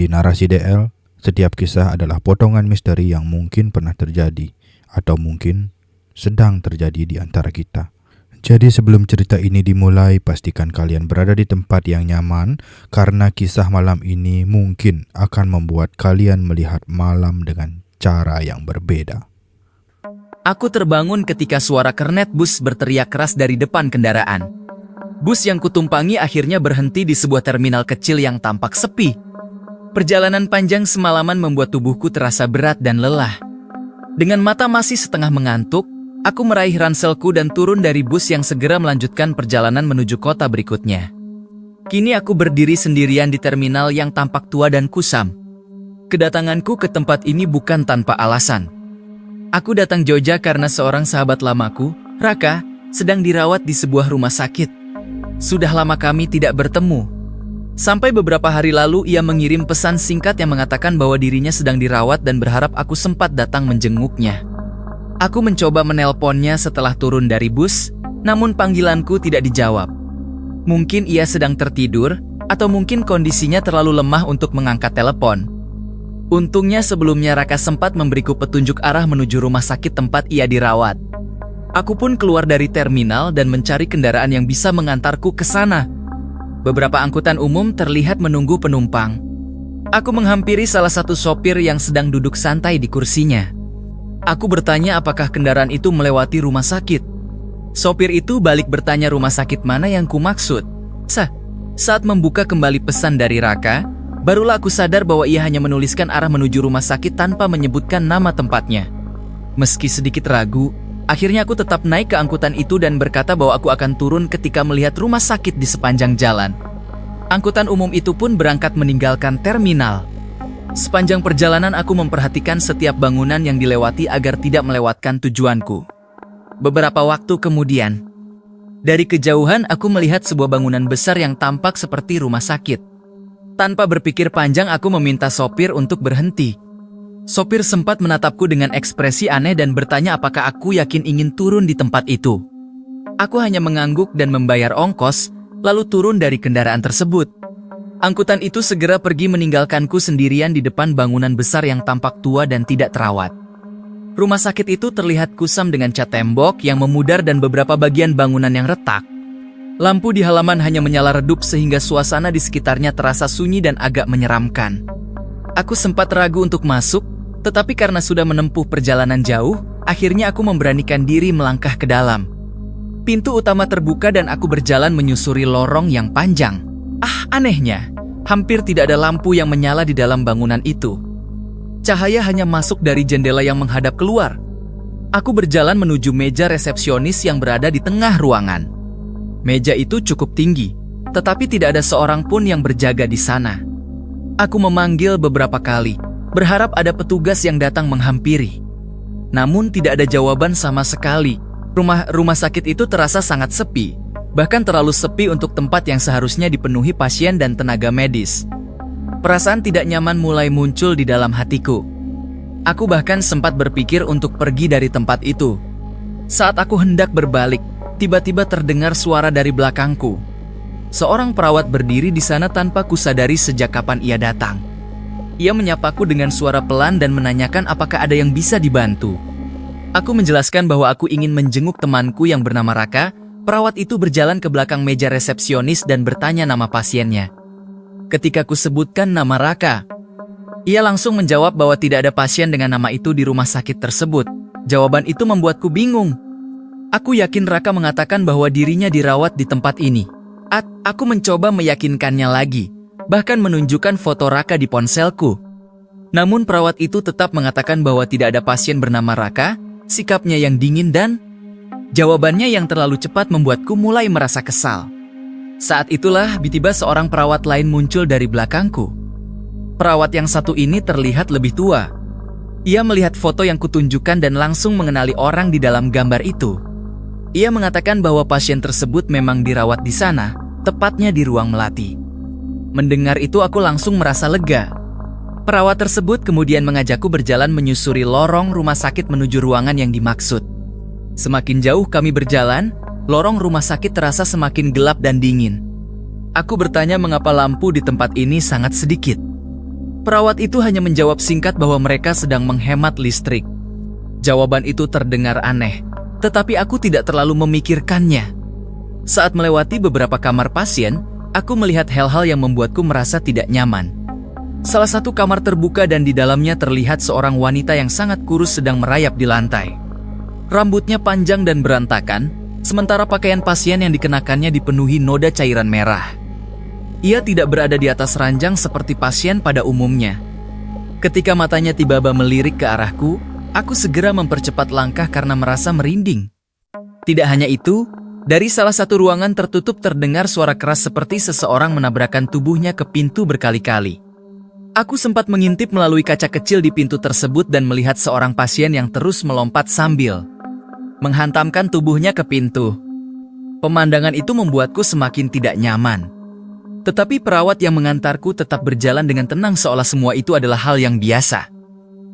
Di narasi DL, setiap kisah adalah potongan misteri yang mungkin pernah terjadi atau mungkin sedang terjadi di antara kita. Jadi sebelum cerita ini dimulai, pastikan kalian berada di tempat yang nyaman karena kisah malam ini mungkin akan membuat kalian melihat malam dengan cara yang berbeda. Aku terbangun ketika suara kernet bus berteriak keras dari depan kendaraan. Bus yang kutumpangi akhirnya berhenti di sebuah terminal kecil yang tampak sepi. Perjalanan panjang semalaman membuat tubuhku terasa berat dan lelah. Dengan mata masih setengah mengantuk, aku meraih ranselku dan turun dari bus yang segera melanjutkan perjalanan menuju kota berikutnya. Kini aku berdiri sendirian di terminal yang tampak tua dan kusam. Kedatanganku ke tempat ini bukan tanpa alasan. Aku datang Jogja karena seorang sahabat lamaku, Raka, sedang dirawat di sebuah rumah sakit. Sudah lama kami tidak bertemu. Sampai beberapa hari lalu ia mengirim pesan singkat yang mengatakan bahwa dirinya sedang dirawat dan berharap aku sempat datang menjenguknya. Aku mencoba menelponnya setelah turun dari bus, namun panggilanku tidak dijawab. Mungkin ia sedang tertidur, atau mungkin kondisinya terlalu lemah untuk mengangkat telepon. Untungnya sebelumnya Raka sempat memberiku petunjuk arah menuju rumah sakit tempat ia dirawat. Aku pun keluar dari terminal dan mencari kendaraan yang bisa mengantarku ke sana. Beberapa angkutan umum terlihat menunggu penumpang. Aku menghampiri salah satu sopir yang sedang duduk santai di kursinya. Aku bertanya apakah kendaraan itu melewati rumah sakit. Sopir itu balik bertanya rumah sakit mana yang kumaksud. Saat membuka kembali pesan dari Raka, barulah aku sadar bahwa ia hanya menuliskan arah menuju rumah sakit tanpa menyebutkan nama tempatnya. Meski sedikit ragu, akhirnya aku tetap naik ke angkutan itu dan berkata bahwa aku akan turun ketika melihat rumah sakit di sepanjang jalan. Angkutan umum itu pun berangkat meninggalkan terminal. Sepanjang perjalanan aku memperhatikan setiap bangunan yang dilewati agar tidak melewatkan tujuanku. Beberapa waktu kemudian, dari kejauhan aku melihat sebuah bangunan besar yang tampak seperti rumah sakit. Tanpa berpikir panjang aku meminta sopir untuk berhenti. Sopir sempat menatapku dengan ekspresi aneh dan bertanya apakah aku yakin ingin turun di tempat itu. Aku hanya mengangguk dan membayar ongkos, lalu turun dari kendaraan tersebut. Angkutan itu segera pergi meninggalkanku sendirian di depan bangunan besar yang tampak tua dan tidak terawat. Rumah sakit itu terlihat kusam dengan cat tembok yang memudar dan beberapa bagian bangunan yang retak. Lampu di halaman hanya menyala redup sehingga suasana di sekitarnya terasa sunyi dan agak menyeramkan. Aku sempat ragu untuk masuk, tetapi karena sudah menempuh perjalanan jauh, akhirnya aku memberanikan diri melangkah ke dalam. Pintu utama terbuka dan aku berjalan menyusuri lorong yang panjang. Anehnya, hampir tidak ada lampu yang menyala di dalam bangunan itu. Cahaya hanya masuk dari jendela yang menghadap keluar. Aku berjalan menuju meja resepsionis yang berada di tengah ruangan. Meja itu cukup tinggi, tetapi tidak ada seorang pun yang berjaga di sana. Aku memanggil beberapa kali, berharap ada petugas yang datang menghampiri. Namun tidak ada jawaban sama sekali. Rumah sakit itu terasa sangat sepi, bahkan terlalu sepi untuk tempat yang seharusnya dipenuhi pasien dan tenaga medis. Perasaan tidak nyaman mulai muncul di dalam hatiku. Aku bahkan sempat berpikir untuk pergi dari tempat itu. Saat aku hendak berbalik, tiba-tiba terdengar suara dari belakangku. Seorang perawat berdiri di sana tanpa kusadari sejak kapan ia datang. Ia menyapaku dengan suara pelan dan menanyakan apakah ada yang bisa dibantu. Aku menjelaskan bahwa aku ingin menjenguk temanku yang bernama Raka. Perawat itu berjalan ke belakang meja resepsionis dan bertanya nama pasiennya. Ketika kusebutkan nama Raka, ia langsung menjawab bahwa tidak ada pasien dengan nama itu di rumah sakit tersebut. Jawaban itu membuatku bingung. Aku yakin Raka mengatakan bahwa dirinya dirawat di tempat ini. Aku mencoba meyakinkannya lagi, bahkan menunjukkan foto Raka di ponselku. Namun perawat itu tetap mengatakan bahwa tidak ada pasien bernama Raka. Sikapnya yang dingin dan jawabannya yang terlalu cepat membuatku mulai merasa kesal. Saat itulah tiba-tiba seorang perawat lain muncul dari belakangku. Perawat yang satu ini terlihat lebih tua. Ia melihat foto yang kutunjukkan dan langsung mengenali orang di dalam gambar itu. Ia mengatakan bahwa pasien tersebut memang dirawat di sana, tepatnya di ruang melati. Mendengar itu aku langsung merasa lega. Perawat tersebut kemudian mengajakku berjalan menyusuri lorong rumah sakit menuju ruangan yang dimaksud. Semakin jauh kami berjalan, lorong rumah sakit terasa semakin gelap dan dingin. Aku bertanya mengapa lampu di tempat ini sangat sedikit. Perawat itu hanya menjawab singkat bahwa mereka sedang menghemat listrik. Jawaban itu terdengar aneh, tetapi aku tidak terlalu memikirkannya. Saat melewati beberapa kamar pasien, aku melihat hal-hal yang membuatku merasa tidak nyaman. Salah satu kamar terbuka dan di dalamnya terlihat seorang wanita yang sangat kurus sedang merayap di lantai. Rambutnya panjang dan berantakan, sementara pakaian pasien yang dikenakannya dipenuhi noda cairan merah. Ia tidak berada di atas ranjang seperti pasien pada umumnya. Ketika matanya tiba-tiba melirik ke arahku, aku segera mempercepat langkah karena merasa merinding. Tidak hanya itu, dari salah satu ruangan tertutup terdengar suara keras seperti seseorang menabrakkan tubuhnya ke pintu berkali-kali. Aku sempat mengintip melalui kaca kecil di pintu tersebut dan melihat seorang pasien yang terus melompat sambil menghantamkan tubuhnya ke pintu. Pemandangan itu membuatku semakin tidak nyaman. Tetapi perawat yang mengantarku tetap berjalan dengan tenang seolah semua itu adalah hal yang biasa.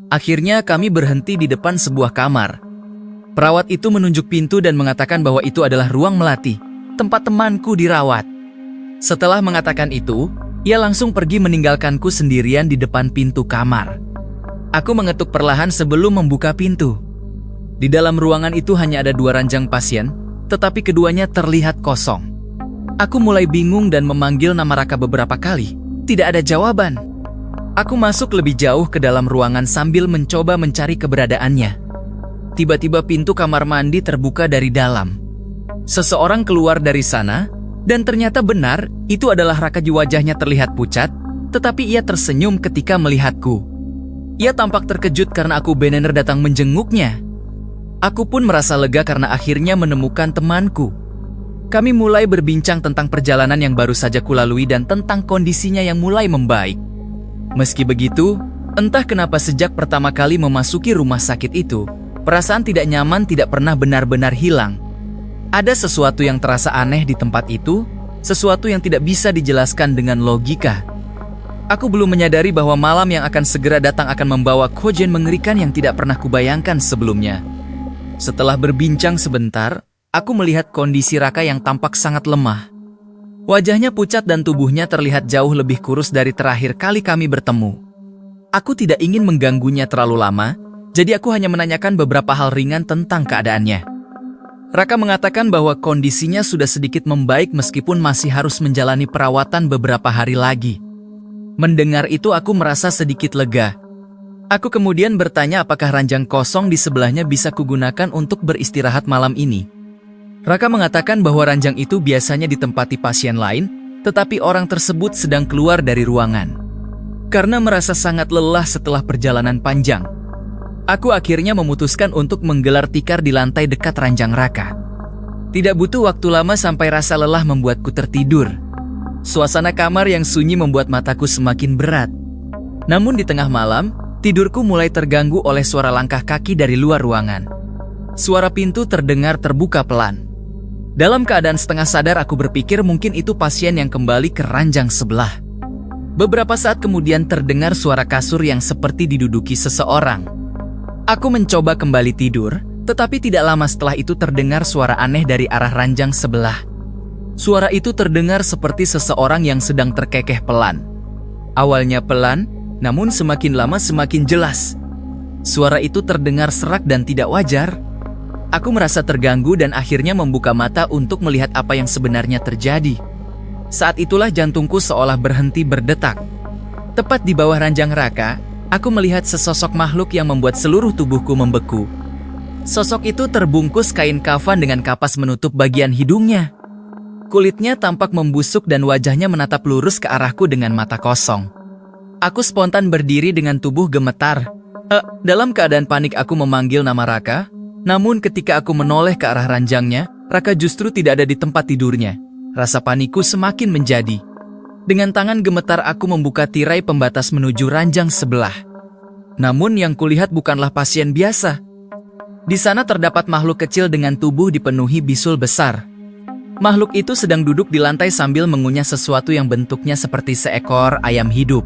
Akhirnya kami berhenti di depan sebuah kamar. Perawat itu menunjuk pintu dan mengatakan bahwa itu adalah ruang melati, tempat temanku dirawat. Setelah mengatakan itu, ia langsung pergi meninggalkanku sendirian di depan pintu kamar. Aku mengetuk perlahan sebelum membuka pintu. Di dalam ruangan itu hanya ada 2 ranjang pasien, tetapi keduanya terlihat kosong. Aku mulai bingung dan memanggil nama Raka beberapa kali. Tidak ada jawaban. Aku masuk lebih jauh ke dalam ruangan sambil mencoba mencari keberadaannya. Tiba-tiba pintu kamar mandi terbuka dari dalam. Seseorang keluar dari sana, dan ternyata benar, itu adalah Raka. Wajahnya terlihat pucat, tetapi ia tersenyum ketika melihatku. Ia tampak terkejut karena aku benar-benar datang menjenguknya. Aku pun merasa lega karena akhirnya menemukan temanku. Kami mulai berbincang tentang perjalanan yang baru saja kulalui dan tentang kondisinya yang mulai membaik. Meski begitu, entah kenapa sejak pertama kali memasuki rumah sakit itu, perasaan tidak nyaman tidak pernah benar-benar hilang. Ada sesuatu yang terasa aneh di tempat itu, sesuatu yang tidak bisa dijelaskan dengan logika. Aku belum menyadari bahwa malam yang akan segera datang akan membawa kejadian mengerikan yang tidak pernah kubayangkan sebelumnya. Setelah berbincang sebentar, aku melihat kondisi Raka yang tampak sangat lemah. Wajahnya pucat dan tubuhnya terlihat jauh lebih kurus dari terakhir kali kami bertemu. Aku tidak ingin mengganggunya terlalu lama, jadi aku hanya menanyakan beberapa hal ringan tentang keadaannya. Raka mengatakan bahwa kondisinya sudah sedikit membaik meskipun masih harus menjalani perawatan beberapa hari lagi. Mendengar itu aku merasa sedikit lega. Aku kemudian bertanya apakah ranjang kosong di sebelahnya bisa kugunakan untuk beristirahat malam ini. Raka mengatakan bahwa ranjang itu biasanya ditempati pasien lain, tetapi orang tersebut sedang keluar dari ruangan. Karena merasa sangat lelah setelah perjalanan panjang, aku akhirnya memutuskan untuk menggelar tikar di lantai dekat ranjang Raka. Tidak butuh waktu lama sampai rasa lelah membuatku tertidur. Suasana kamar yang sunyi membuat mataku semakin berat. Namun di tengah malam, tidurku mulai terganggu oleh suara langkah kaki dari luar ruangan. Suara pintu terdengar terbuka pelan. Dalam keadaan setengah sadar aku berpikir mungkin itu pasien yang kembali ke ranjang sebelah. Beberapa saat kemudian terdengar suara kasur yang seperti diduduki seseorang. Aku mencoba kembali tidur, tetapi tidak lama setelah itu terdengar suara aneh dari arah ranjang sebelah. Suara itu terdengar seperti seseorang yang sedang terkekeh pelan. Awalnya pelan, namun semakin lama semakin jelas. Suara itu terdengar serak dan tidak wajar. Aku merasa terganggu dan akhirnya membuka mata untuk melihat apa yang sebenarnya terjadi. Saat itulah jantungku seolah berhenti berdetak. Tepat di bawah ranjang Raka, aku melihat sesosok makhluk yang membuat seluruh tubuhku membeku. Sosok itu terbungkus kain kafan dengan kapas menutup bagian hidungnya. Kulitnya tampak membusuk dan wajahnya menatap lurus ke arahku dengan mata kosong. Aku spontan berdiri dengan tubuh gemetar. Dalam keadaan panik aku memanggil nama Raka, namun ketika aku menoleh ke arah ranjangnya, Raka justru tidak ada di tempat tidurnya. Rasa panikku semakin menjadi. Dengan tangan gemetar aku membuka tirai pembatas menuju ranjang sebelah. Namun yang kulihat bukanlah pasien biasa. Di sana terdapat makhluk kecil dengan tubuh dipenuhi bisul besar. Makhluk itu sedang duduk di lantai sambil mengunyah sesuatu yang bentuknya seperti seekor ayam hidup.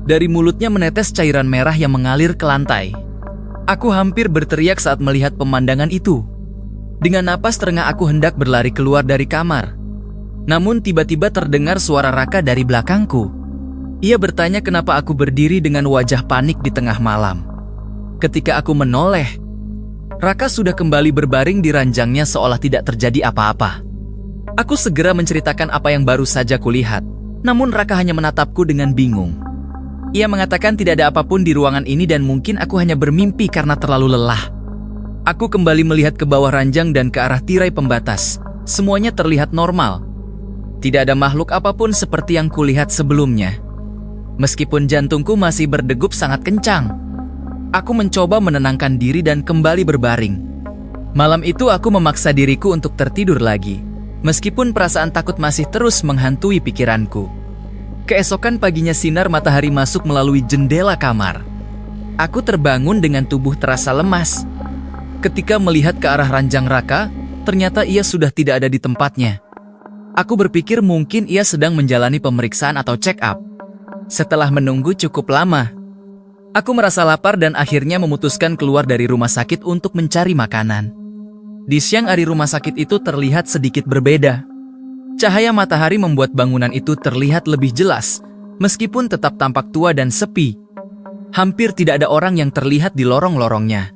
Dari mulutnya menetes cairan merah yang mengalir ke lantai. Aku hampir berteriak saat melihat pemandangan itu. Dengan napas terengah aku hendak berlari keluar dari kamar. Namun tiba-tiba terdengar suara Raka dari belakangku. Ia bertanya kenapa aku berdiri dengan wajah panik di tengah malam. Ketika aku menoleh, Raka sudah kembali berbaring di ranjangnya seolah tidak terjadi apa-apa. Aku segera menceritakan apa yang baru saja kulihat, namun Raka hanya menatapku dengan bingung. Ia mengatakan tidak ada apapun di ruangan ini dan mungkin aku hanya bermimpi karena terlalu lelah. Aku kembali melihat ke bawah ranjang dan ke arah tirai pembatas. Semuanya terlihat normal. Tidak ada makhluk apapun seperti yang kulihat sebelumnya. Meskipun jantungku masih berdegup sangat kencang, aku mencoba menenangkan diri dan kembali berbaring. Malam itu aku memaksa diriku untuk tertidur lagi, meskipun perasaan takut masih terus menghantui pikiranku. Keesokan paginya sinar matahari masuk melalui jendela kamar. Aku terbangun dengan tubuh terasa lemas. Ketika melihat ke arah ranjang Raka, ternyata ia sudah tidak ada di tempatnya. Aku berpikir mungkin ia sedang menjalani pemeriksaan atau check-up. Setelah menunggu cukup lama, aku merasa lapar dan akhirnya memutuskan keluar dari rumah sakit untuk mencari makanan. Di siang hari rumah sakit itu terlihat sedikit berbeda. Cahaya matahari membuat bangunan itu terlihat lebih jelas, meskipun tetap tampak tua dan sepi. Hampir tidak ada orang yang terlihat di lorong-lorongnya.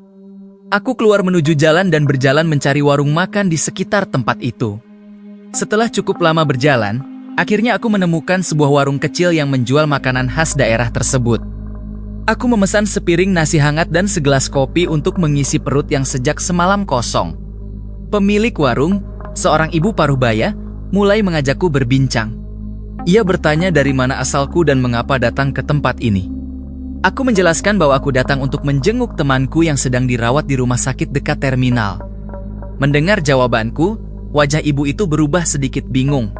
Aku keluar menuju jalan dan berjalan mencari warung makan di sekitar tempat itu. Setelah cukup lama berjalan, akhirnya aku menemukan sebuah warung kecil yang menjual makanan khas daerah tersebut. Aku memesan sepiring nasi hangat dan segelas kopi untuk mengisi perut yang sejak semalam kosong. Pemilik warung, seorang ibu paruh-baya, mulai mengajakku berbincang. Ia bertanya dari mana asalku dan mengapa datang ke tempat ini. Aku menjelaskan bahwa aku datang untuk menjenguk temanku yang sedang dirawat di rumah sakit dekat terminal. Mendengar jawabanku, wajah ibu itu berubah sedikit bingung.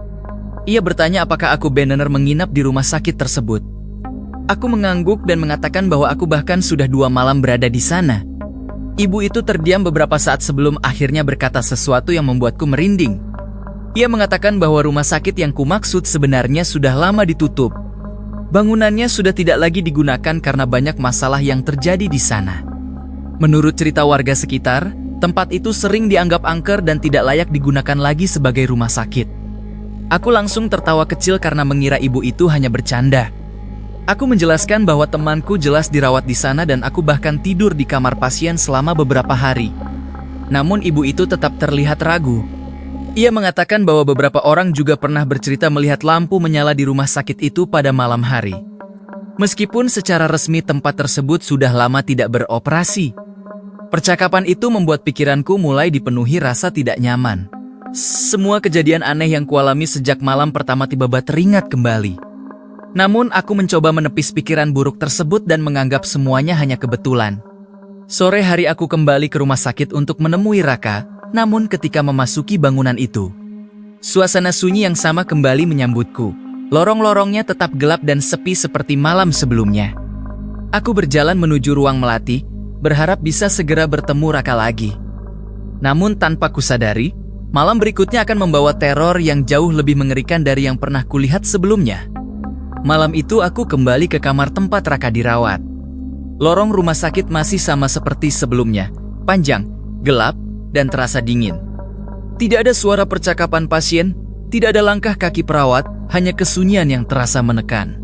Ia bertanya apakah aku benar-benar menginap di rumah sakit tersebut. Aku mengangguk dan mengatakan bahwa aku bahkan sudah 2 malam berada di sana. Ibu itu terdiam beberapa saat sebelum akhirnya berkata sesuatu yang membuatku merinding. Ia mengatakan bahwa rumah sakit yang kumaksud sebenarnya sudah lama ditutup. Bangunannya sudah tidak lagi digunakan karena banyak masalah yang terjadi di sana. Menurut cerita warga sekitar, tempat itu sering dianggap angker dan tidak layak digunakan lagi sebagai rumah sakit. Aku langsung tertawa kecil karena mengira ibu itu hanya bercanda. Aku menjelaskan bahwa temanku jelas dirawat di sana dan aku bahkan tidur di kamar pasien selama beberapa hari. Namun ibu itu tetap terlihat ragu. Ia mengatakan bahwa beberapa orang juga pernah bercerita melihat lampu menyala di rumah sakit itu pada malam hari. Meskipun secara resmi tempat tersebut sudah lama tidak beroperasi. Percakapan itu membuat pikiranku mulai dipenuhi rasa tidak nyaman. Semua kejadian aneh yang kualami sejak malam pertama tiba-tiba teringat kembali. Namun aku mencoba menepis pikiran buruk tersebut dan menganggap semuanya hanya kebetulan. Sore hari aku kembali ke rumah sakit untuk menemui Raka, namun ketika memasuki bangunan itu, suasana sunyi yang sama kembali menyambutku. Lorong-lorongnya tetap gelap dan sepi seperti malam sebelumnya. Aku berjalan menuju ruang melati, berharap bisa segera bertemu Raka lagi. Namun tanpa kusadari, malam berikutnya akan membawa teror yang jauh lebih mengerikan dari yang pernah kulihat sebelumnya. Malam itu aku kembali ke kamar tempat Raka dirawat. Lorong rumah sakit masih sama seperti sebelumnya, panjang, gelap, dan terasa dingin. Tidak ada suara percakapan pasien, tidak ada langkah kaki perawat, hanya kesunyian yang terasa menekan.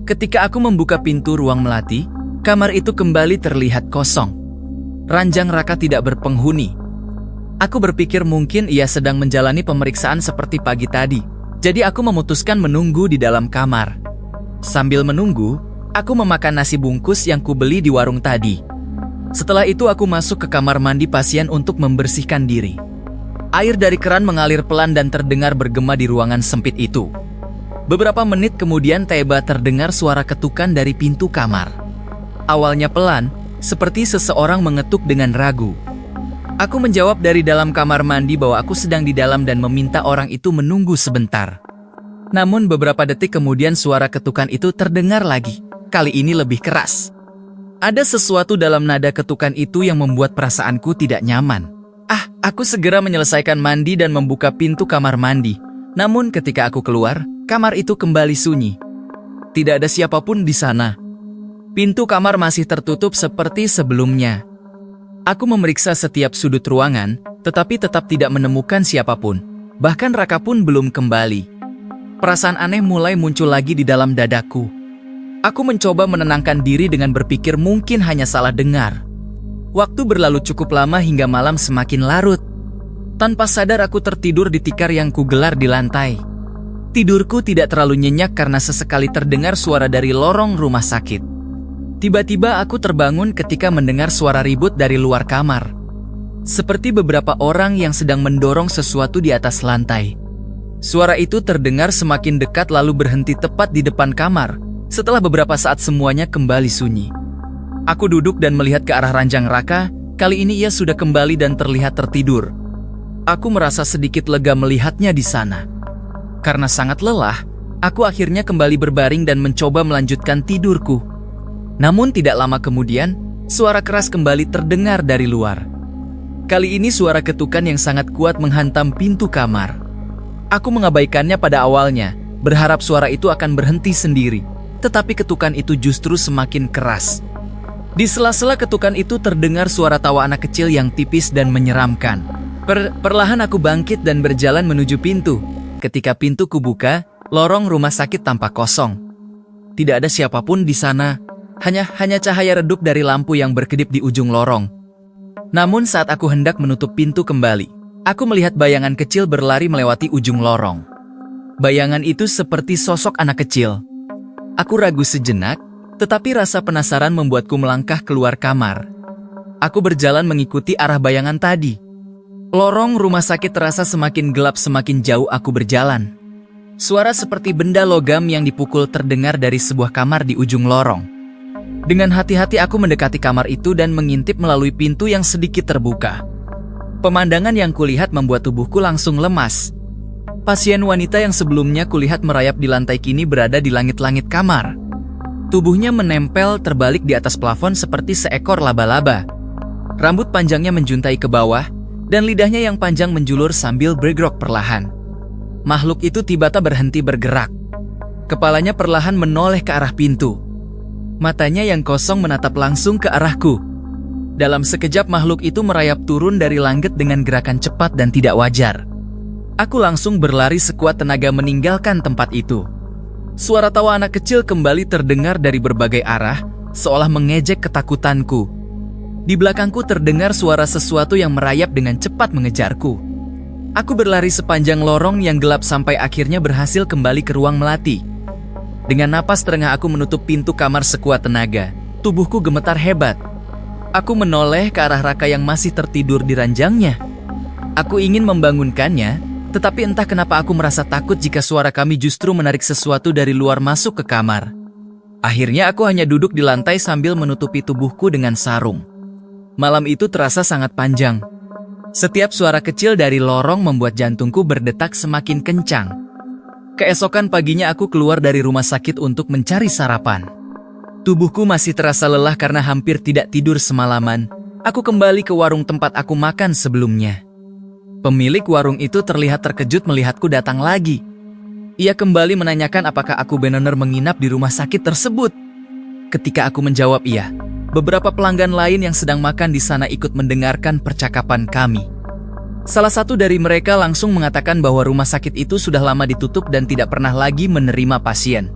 Ketika aku membuka pintu ruang melati, kamar itu kembali terlihat kosong. Ranjang Raka tidak berpenghuni. Aku berpikir mungkin ia sedang menjalani pemeriksaan seperti pagi tadi, jadi aku memutuskan menunggu di dalam kamar. Sambil menunggu, aku memakan nasi bungkus yang kubeli di warung tadi. Setelah itu aku masuk ke kamar mandi pasien untuk membersihkan diri. Air dari keran mengalir pelan dan terdengar bergema di ruangan sempit itu. Beberapa menit kemudian tiba terdengar suara ketukan dari pintu kamar. Awalnya pelan, seperti seseorang mengetuk dengan ragu. Aku menjawab dari dalam kamar mandi bahwa aku sedang di dalam dan meminta orang itu menunggu sebentar. Namun beberapa detik kemudian suara ketukan itu terdengar lagi, kali ini lebih keras. Ada sesuatu dalam nada ketukan itu yang membuat perasaanku tidak nyaman. Aku segera menyelesaikan mandi dan membuka pintu kamar mandi. Namun ketika aku keluar, kamar itu kembali sunyi. Tidak ada siapapun di sana. Pintu kamar masih tertutup seperti sebelumnya. Aku memeriksa setiap sudut ruangan, tetapi tetap tidak menemukan siapapun. Bahkan Raka pun belum kembali. Perasaan aneh mulai muncul lagi di dalam dadaku. Aku mencoba menenangkan diri dengan berpikir mungkin hanya salah dengar. Waktu berlalu cukup lama hingga malam semakin larut. Tanpa sadar aku tertidur di tikar yang kugelar di lantai. Tidurku tidak terlalu nyenyak karena sesekali terdengar suara dari lorong rumah sakit. Tiba-tiba aku terbangun ketika mendengar suara ribut dari luar kamar. Seperti beberapa orang yang sedang mendorong sesuatu di atas lantai. Suara itu terdengar semakin dekat lalu berhenti tepat di depan kamar. Setelah beberapa saat semuanya kembali sunyi. Aku duduk dan melihat ke arah ranjang Raka. Kali ini ia sudah kembali dan terlihat tertidur. Aku merasa sedikit lega melihatnya di sana. Karena sangat lelah, aku akhirnya kembali berbaring dan mencoba melanjutkan tidurku. Namun tidak lama kemudian, suara keras kembali terdengar dari luar. Kali ini suara ketukan yang sangat kuat menghantam pintu kamar. Aku mengabaikannya pada awalnya, berharap suara itu akan berhenti sendiri. Tetapi ketukan itu justru semakin keras. Di sela-sela ketukan itu terdengar suara tawa anak kecil yang tipis dan menyeramkan. Perlahan aku bangkit dan berjalan menuju pintu. Ketika pintu kubuka, lorong rumah sakit tampak kosong. Tidak ada siapapun di sana, hanya cahaya redup dari lampu yang berkedip di ujung lorong. Namun saat aku hendak menutup pintu kembali, aku melihat bayangan kecil berlari melewati ujung lorong. Bayangan itu seperti sosok anak kecil. Aku ragu sejenak, tetapi rasa penasaran membuatku melangkah keluar kamar. Aku berjalan mengikuti arah bayangan tadi. Lorong rumah sakit terasa semakin gelap semakin jauh aku berjalan. Suara seperti benda logam yang dipukul terdengar dari sebuah kamar di ujung lorong. Dengan hati-hati aku mendekati kamar itu dan mengintip melalui pintu yang sedikit terbuka. Pemandangan yang kulihat membuat tubuhku langsung lemas. Pasien wanita yang sebelumnya kulihat merayap di lantai kini berada di langit-langit kamar. Tubuhnya menempel terbalik di atas plafon seperti seekor laba-laba. Rambut panjangnya menjuntai ke bawah, dan lidahnya yang panjang menjulur sambil bergerok perlahan. Makhluk itu tiba-tiba berhenti bergerak. Kepalanya perlahan menoleh ke arah pintu. Matanya yang kosong menatap langsung ke arahku. Dalam sekejap makhluk itu merayap turun dari langit dengan gerakan cepat dan tidak wajar. Aku langsung berlari sekuat tenaga meninggalkan tempat itu. Suara tawa anak kecil kembali terdengar dari berbagai arah, seolah mengejek ketakutanku. Di belakangku terdengar suara sesuatu yang merayap dengan cepat mengejarku. Aku berlari sepanjang lorong yang gelap sampai akhirnya berhasil kembali ke ruang melati. Dengan napas terengah aku menutup pintu kamar sekuat tenaga. Tubuhku gemetar hebat. Aku menoleh ke arah Raka yang masih tertidur di ranjangnya. Aku ingin membangunkannya, tetapi entah kenapa aku merasa takut jika suara kami justru menarik sesuatu dari luar masuk ke kamar. Akhirnya aku hanya duduk di lantai sambil menutupi tubuhku dengan sarung. Malam itu terasa sangat panjang. Setiap suara kecil dari lorong membuat jantungku berdetak semakin kencang. Keesokan paginya aku keluar dari rumah sakit untuk mencari sarapan. Tubuhku masih terasa lelah karena hampir tidak tidur semalaman. Aku kembali ke warung tempat aku makan sebelumnya. Pemilik warung itu terlihat terkejut melihatku datang lagi. Ia kembali menanyakan apakah aku benar-benar menginap di rumah sakit tersebut. Ketika aku menjawab iya, beberapa pelanggan lain yang sedang makan di sana ikut mendengarkan percakapan kami. Salah satu dari mereka langsung mengatakan bahwa rumah sakit itu sudah lama ditutup dan tidak pernah lagi menerima pasien.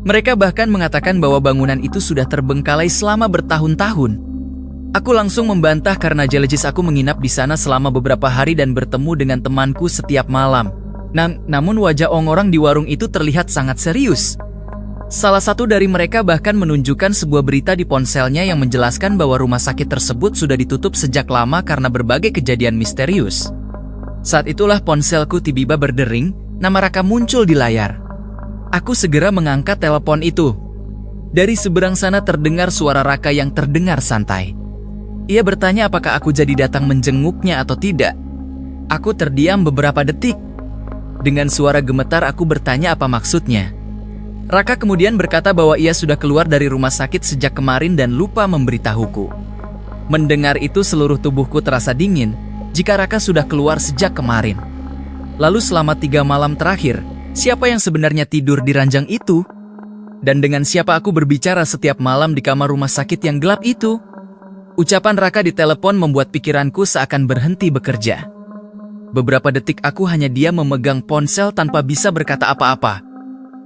Mereka bahkan mengatakan bahwa bangunan itu sudah terbengkalai selama bertahun-tahun. Aku langsung membantah karena jelas aku menginap di sana selama beberapa hari dan bertemu dengan temanku setiap malam. Namun wajah orang di warung itu terlihat sangat serius. Salah satu dari mereka bahkan menunjukkan sebuah berita di ponselnya yang menjelaskan bahwa rumah sakit tersebut sudah ditutup sejak lama karena berbagai kejadian misterius. Saat itulah ponselku tiba-tiba berdering, nama Raka muncul di layar. Aku segera mengangkat telepon itu. Dari seberang sana terdengar suara Raka yang terdengar santai. Ia bertanya apakah aku jadi datang menjenguknya atau tidak. Aku terdiam beberapa detik. Dengan suara gemetar aku bertanya apa maksudnya. Raka kemudian berkata bahwa ia sudah keluar dari rumah sakit sejak kemarin dan lupa memberitahuku. Mendengar itu seluruh tubuhku terasa dingin, jika Raka sudah keluar sejak kemarin. Lalu selama 3 malam terakhir, siapa yang sebenarnya tidur di ranjang itu? Dan dengan siapa aku berbicara setiap malam di kamar rumah sakit yang gelap itu? Ucapan Raka di telepon membuat pikiranku seakan berhenti bekerja. Beberapa detik aku hanya diam memegang ponsel tanpa bisa berkata apa-apa.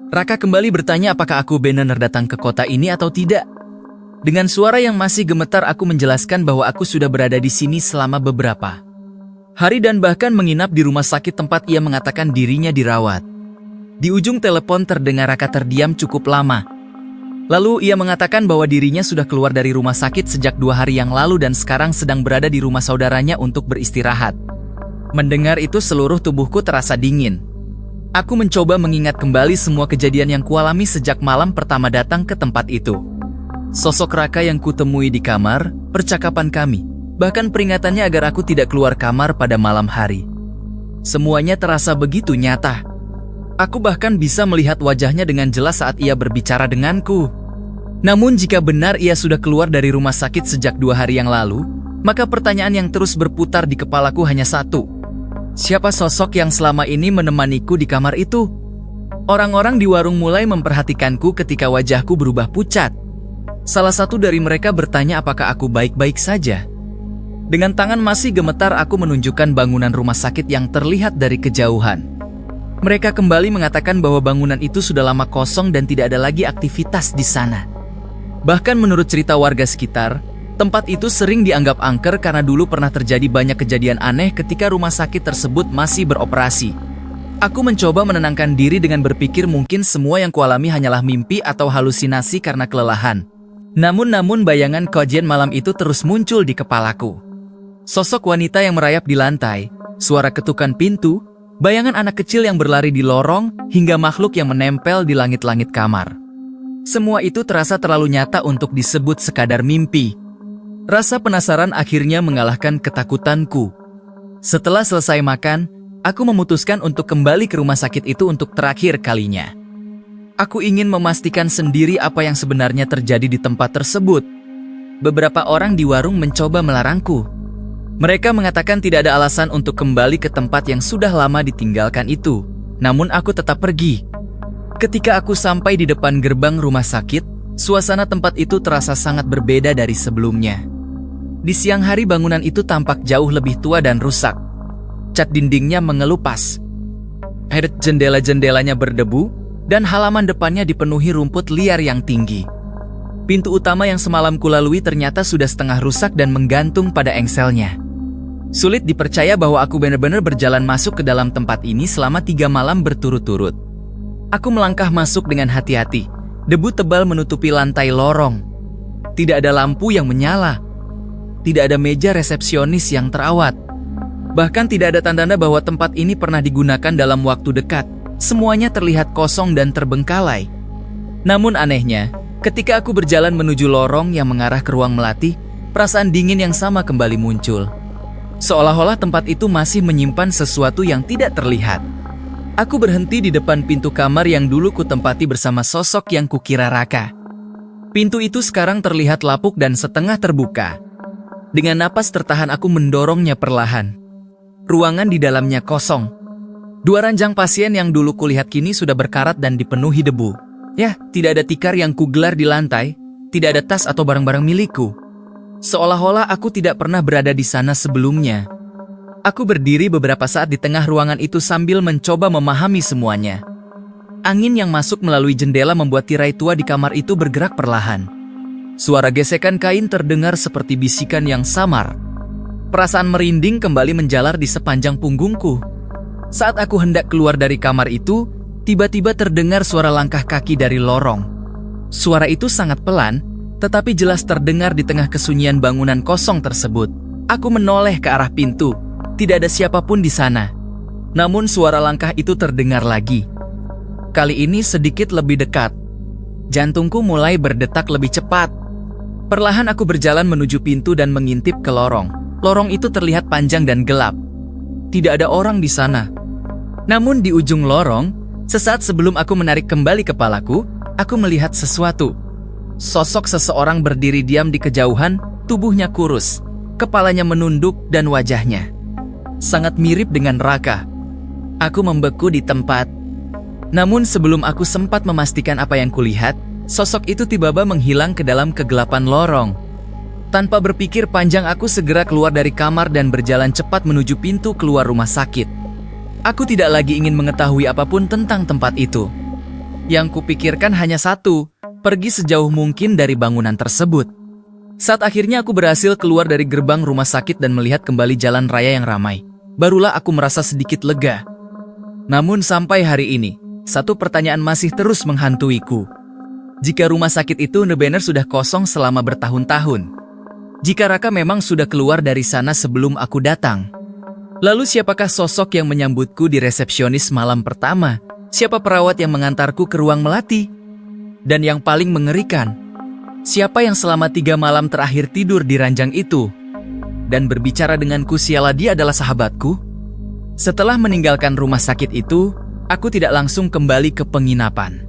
Raka kembali bertanya apakah aku benar datang ke kota ini atau tidak. Dengan suara yang masih gemetar aku menjelaskan bahwa aku sudah berada di sini selama beberapa hari dan bahkan menginap di rumah sakit tempat ia mengatakan dirinya dirawat. Di ujung telepon terdengar Raka terdiam cukup lama. Lalu ia mengatakan bahwa dirinya sudah keluar dari rumah sakit sejak 2 hari yang lalu dan sekarang sedang berada di rumah saudaranya untuk beristirahat. Mendengar itu seluruh tubuhku terasa dingin. Aku mencoba mengingat kembali semua kejadian yang kualami sejak malam pertama datang ke tempat itu. Sosok Raka yang kutemui di kamar, percakapan kami, bahkan peringatannya agar aku tidak keluar kamar pada malam hari. Semuanya terasa begitu nyata. Aku bahkan bisa melihat wajahnya dengan jelas saat ia berbicara denganku. Namun jika benar ia sudah keluar dari rumah sakit sejak 2 hari yang lalu, maka pertanyaan yang terus berputar di kepalaku hanya satu. Siapa sosok yang selama ini menemaniku di kamar itu? Orang-orang di warung mulai memperhatikanku ketika wajahku berubah pucat. Salah satu dari mereka bertanya apakah aku baik-baik saja. Dengan tangan masih gemetar aku menunjukkan bangunan rumah sakit yang terlihat dari kejauhan. Mereka kembali mengatakan bahwa bangunan itu sudah lama kosong dan tidak ada lagi aktivitas di sana. Bahkan menurut cerita warga sekitar, tempat itu sering dianggap angker karena dulu pernah terjadi banyak kejadian aneh ketika rumah sakit tersebut masih beroperasi. Aku mencoba menenangkan diri dengan berpikir mungkin semua yang kualami hanyalah mimpi atau halusinasi karena kelelahan. Namun bayangan kejadian malam itu terus muncul di kepalaku. Sosok wanita yang merayap di lantai, suara ketukan pintu, bayangan anak kecil yang berlari di lorong, hingga makhluk yang menempel di langit-langit kamar. Semua itu terasa terlalu nyata untuk disebut sekadar mimpi. Rasa penasaran akhirnya mengalahkan ketakutanku. Setelah selesai makan, aku memutuskan untuk kembali ke rumah sakit itu untuk terakhir kalinya. Aku ingin memastikan sendiri apa yang sebenarnya terjadi di tempat tersebut. Beberapa orang di warung mencoba melarangku. Mereka mengatakan tidak ada alasan untuk kembali ke tempat yang sudah lama ditinggalkan itu. Namun aku tetap pergi. Ketika aku sampai di depan gerbang rumah sakit, suasana tempat itu terasa sangat berbeda dari sebelumnya. Di siang hari bangunan itu tampak jauh lebih tua dan rusak. Cat dindingnya mengelupas. Jendela-jendelanya berdebu, dan halaman depannya dipenuhi rumput liar yang tinggi. Pintu utama yang semalam kulalui ternyata sudah setengah rusak dan menggantung pada engselnya. Sulit dipercaya bahwa aku benar-benar berjalan masuk ke dalam tempat ini selama 3 malam berturut-turut. Aku melangkah masuk dengan hati-hati. Debu tebal menutupi lantai lorong. Tidak ada lampu yang menyala. Tidak ada meja resepsionis yang terawat. Bahkan tidak ada tanda-tanda bahwa tempat ini pernah digunakan dalam waktu dekat. Semuanya terlihat kosong dan terbengkalai. Namun anehnya, ketika aku berjalan menuju lorong yang mengarah ke ruang melati, perasaan dingin yang sama kembali muncul. Seolah-olah tempat itu masih menyimpan sesuatu yang tidak terlihat. Aku berhenti di depan pintu kamar yang dulu kutempati bersama sosok yang kukira Raka. Pintu itu sekarang terlihat lapuk dan setengah terbuka. Dengan napas tertahan aku mendorongnya perlahan. Ruangan di dalamnya kosong. 2 ranjang pasien yang dulu kulihat kini sudah berkarat dan dipenuhi debu. Ya, tidak ada tikar yang kugelar di lantai, tidak ada tas atau barang-barang milikku. Seolah-olah aku tidak pernah berada di sana sebelumnya. Aku berdiri beberapa saat di tengah ruangan itu sambil mencoba memahami semuanya. Angin yang masuk melalui jendela membuat tirai tua di kamar itu bergerak perlahan. Suara gesekan kain terdengar seperti bisikan yang samar. Perasaan merinding kembali menjalar di sepanjang punggungku. Saat aku hendak keluar dari kamar itu, tiba-tiba terdengar suara langkah kaki dari lorong. Suara itu sangat pelan, tetapi jelas terdengar di tengah kesunyian bangunan kosong tersebut. Aku menoleh ke arah pintu. Tidak ada siapapun di sana. Namun suara langkah itu terdengar lagi. Kali ini sedikit lebih dekat. Jantungku mulai berdetak lebih cepat. Perlahan aku berjalan menuju pintu dan mengintip ke lorong. Lorong itu terlihat panjang dan gelap. Tidak ada orang di sana. Namun di ujung lorong, sesaat sebelum aku menarik kembali kepalaku, aku melihat sesuatu. Sosok seseorang berdiri diam di kejauhan, tubuhnya kurus, kepalanya menunduk dan wajahnya sangat mirip dengan Raka. Aku membeku di tempat. Namun sebelum aku sempat memastikan apa yang kulihat, sosok itu tiba-tiba menghilang ke dalam kegelapan lorong. Tanpa berpikir panjang aku segera keluar dari kamar dan berjalan cepat menuju pintu keluar rumah sakit. Aku tidak lagi ingin mengetahui apapun tentang tempat itu. Yang kupikirkan hanya satu, pergi sejauh mungkin dari bangunan tersebut. Saat akhirnya aku berhasil keluar dari gerbang rumah sakit dan melihat kembali jalan raya yang ramai, barulah aku merasa sedikit lega. Namun sampai hari ini, satu pertanyaan masih terus menghantuiku. Jika rumah sakit itu benar-benar sudah kosong selama bertahun-tahun, jika Raka memang sudah keluar dari sana sebelum aku datang, lalu siapakah sosok yang menyambutku di resepsionis malam pertama? Siapa perawat yang mengantarku ke ruang melati? Dan yang paling mengerikan, siapa yang selama 3 malam terakhir tidur di ranjang itu? Dan berbicara denganku siala dia adalah sahabatku? Setelah meninggalkan rumah sakit itu, aku tidak langsung kembali ke penginapan.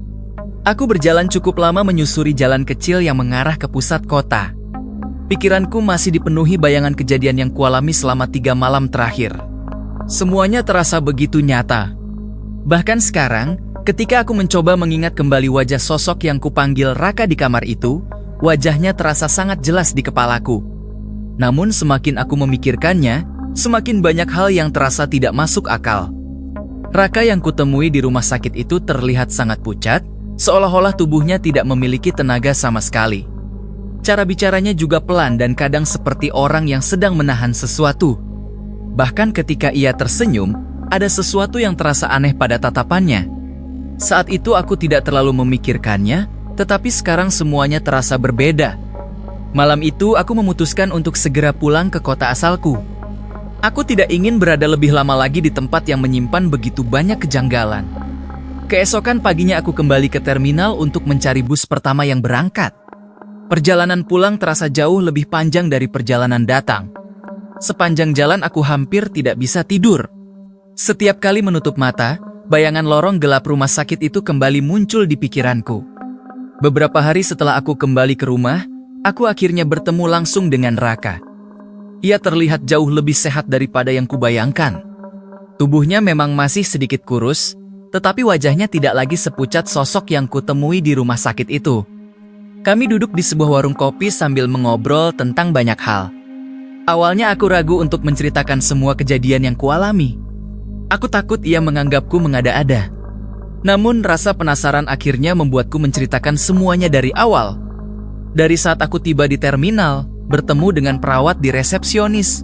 Aku berjalan cukup lama menyusuri jalan kecil yang mengarah ke pusat kota. Pikiranku masih dipenuhi bayangan kejadian yang kualami selama 3 malam terakhir. Semuanya terasa begitu nyata. Bahkan sekarang, ketika aku mencoba mengingat kembali wajah sosok yang kupanggil Raka di kamar itu, wajahnya terasa sangat jelas di kepalaku. Namun semakin aku memikirkannya, semakin banyak hal yang terasa tidak masuk akal. Raka yang kutemui di rumah sakit itu terlihat sangat pucat, seolah-olah tubuhnya tidak memiliki tenaga sama sekali. Cara bicaranya juga pelan dan kadang seperti orang yang sedang menahan sesuatu. Bahkan ketika ia tersenyum, ada sesuatu yang terasa aneh pada tatapannya. Saat itu aku tidak terlalu memikirkannya, tetapi sekarang semuanya terasa berbeda. Malam itu aku memutuskan untuk segera pulang ke kota asalku. Aku tidak ingin berada lebih lama lagi di tempat yang menyimpan begitu banyak kejanggalan. Keesokan paginya aku kembali ke terminal untuk mencari bus pertama yang berangkat. Perjalanan pulang terasa jauh lebih panjang dari perjalanan datang. Sepanjang jalan aku hampir tidak bisa tidur. Setiap kali menutup mata, bayangan lorong gelap rumah sakit itu kembali muncul di pikiranku. Beberapa hari setelah aku kembali ke rumah, aku akhirnya bertemu langsung dengan Raka. Ia terlihat jauh lebih sehat daripada yang kubayangkan. Tubuhnya memang masih sedikit kurus, tetapi wajahnya tidak lagi sepucat sosok yang kutemui di rumah sakit itu. Kami duduk di sebuah warung kopi sambil mengobrol tentang banyak hal. Awalnya aku ragu untuk menceritakan semua kejadian yang kualami. Aku takut ia menganggapku mengada-ada. Namun rasa penasaran akhirnya membuatku menceritakan semuanya dari awal. Dari saat aku tiba di terminal, bertemu dengan perawat di resepsionis,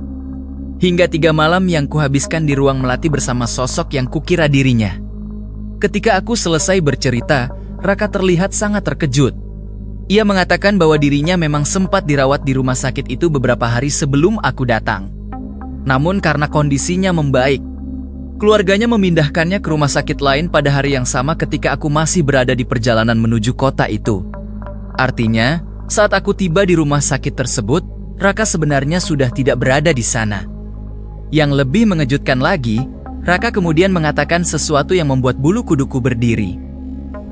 hingga 3 malam yang kuhabiskan di ruang melati bersama sosok yang kukira dirinya. Ketika aku selesai bercerita, Raka terlihat sangat terkejut. Ia mengatakan bahwa dirinya memang sempat dirawat di rumah sakit itu beberapa hari sebelum aku datang. Namun karena kondisinya membaik, keluarganya memindahkannya ke rumah sakit lain pada hari yang sama ketika aku masih berada di perjalanan menuju kota itu. Artinya, saat aku tiba di rumah sakit tersebut, Raka sebenarnya sudah tidak berada di sana. Yang lebih mengejutkan lagi, Raka kemudian mengatakan sesuatu yang membuat bulu kuduku berdiri.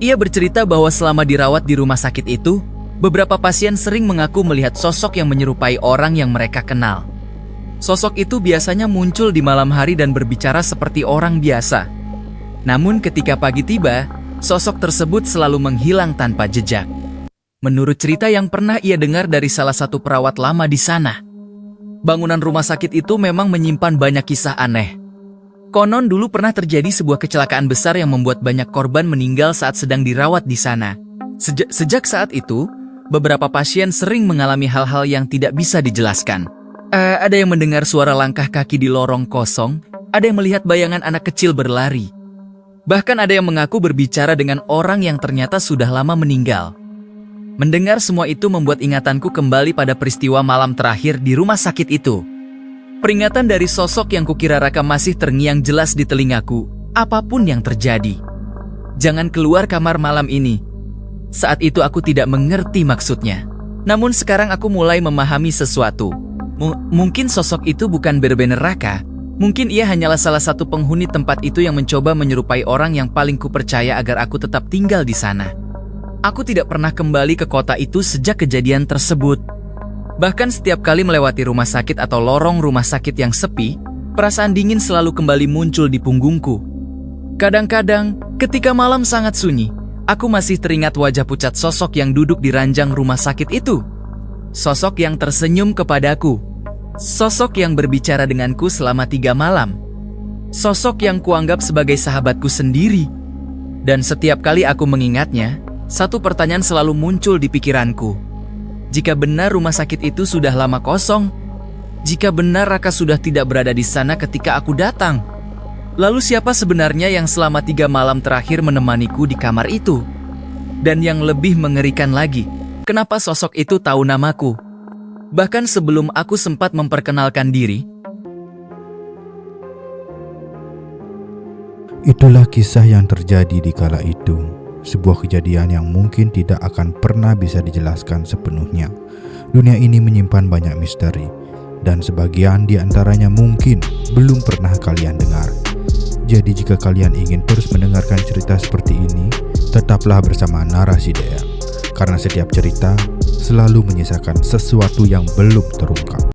Ia bercerita bahwa selama dirawat di rumah sakit itu, beberapa pasien sering mengaku melihat sosok yang menyerupai orang yang mereka kenal. Sosok itu biasanya muncul di malam hari dan berbicara seperti orang biasa. Namun ketika pagi tiba, sosok tersebut selalu menghilang tanpa jejak. Menurut cerita yang pernah ia dengar dari salah satu perawat lama di sana, bangunan rumah sakit itu memang menyimpan banyak kisah aneh. Konon dulu pernah terjadi sebuah kecelakaan besar yang membuat banyak korban meninggal saat sedang dirawat di sana. Sejak saat itu, beberapa pasien sering mengalami hal-hal yang tidak bisa dijelaskan. Ada yang mendengar suara langkah kaki di lorong kosong, ada yang melihat bayangan anak kecil berlari. Bahkan ada yang mengaku berbicara dengan orang yang ternyata sudah lama meninggal. Mendengar semua itu membuat ingatanku kembali pada peristiwa malam terakhir di rumah sakit itu. Peringatan dari sosok yang kukira Raka masih terngiang jelas di telingaku, apapun yang terjadi. Jangan keluar kamar malam ini. Saat itu aku tidak mengerti maksudnya. Namun sekarang aku mulai memahami sesuatu. Mungkin sosok itu bukan benar-benar Raka. Mungkin ia hanyalah salah satu penghuni tempat itu yang mencoba menyerupai orang yang paling kupercaya agar aku tetap tinggal di sana. Aku tidak pernah kembali ke kota itu sejak kejadian tersebut. Bahkan setiap kali melewati rumah sakit atau lorong rumah sakit yang sepi, perasaan dingin selalu kembali muncul di punggungku. Kadang-kadang, ketika malam sangat sunyi, aku masih teringat wajah pucat sosok yang duduk di ranjang rumah sakit itu. Sosok yang tersenyum kepadaku. Sosok yang berbicara denganku selama 3 malam. Sosok yang kuanggap sebagai sahabatku sendiri. Dan setiap kali aku mengingatnya, satu pertanyaan selalu muncul di pikiranku. Jika benar rumah sakit itu sudah lama kosong, jika benar Raka sudah tidak berada di sana ketika aku datang, lalu siapa sebenarnya yang selama 3 malam terakhir menemaniku di kamar itu? Dan yang lebih mengerikan lagi, kenapa sosok itu tahu namaku? Bahkan sebelum aku sempat memperkenalkan diri. Itulah kisah yang terjadi di kala itu. Sebuah kejadian yang mungkin tidak akan pernah bisa dijelaskan sepenuhnya. Dunia ini menyimpan banyak misteri, dan sebagian di antaranya mungkin belum pernah kalian dengar. Jadi jika kalian ingin terus mendengarkan cerita seperti ini, tetaplah bersama Narasi Dea. Karena setiap cerita selalu menyisakan sesuatu yang belum terungkap.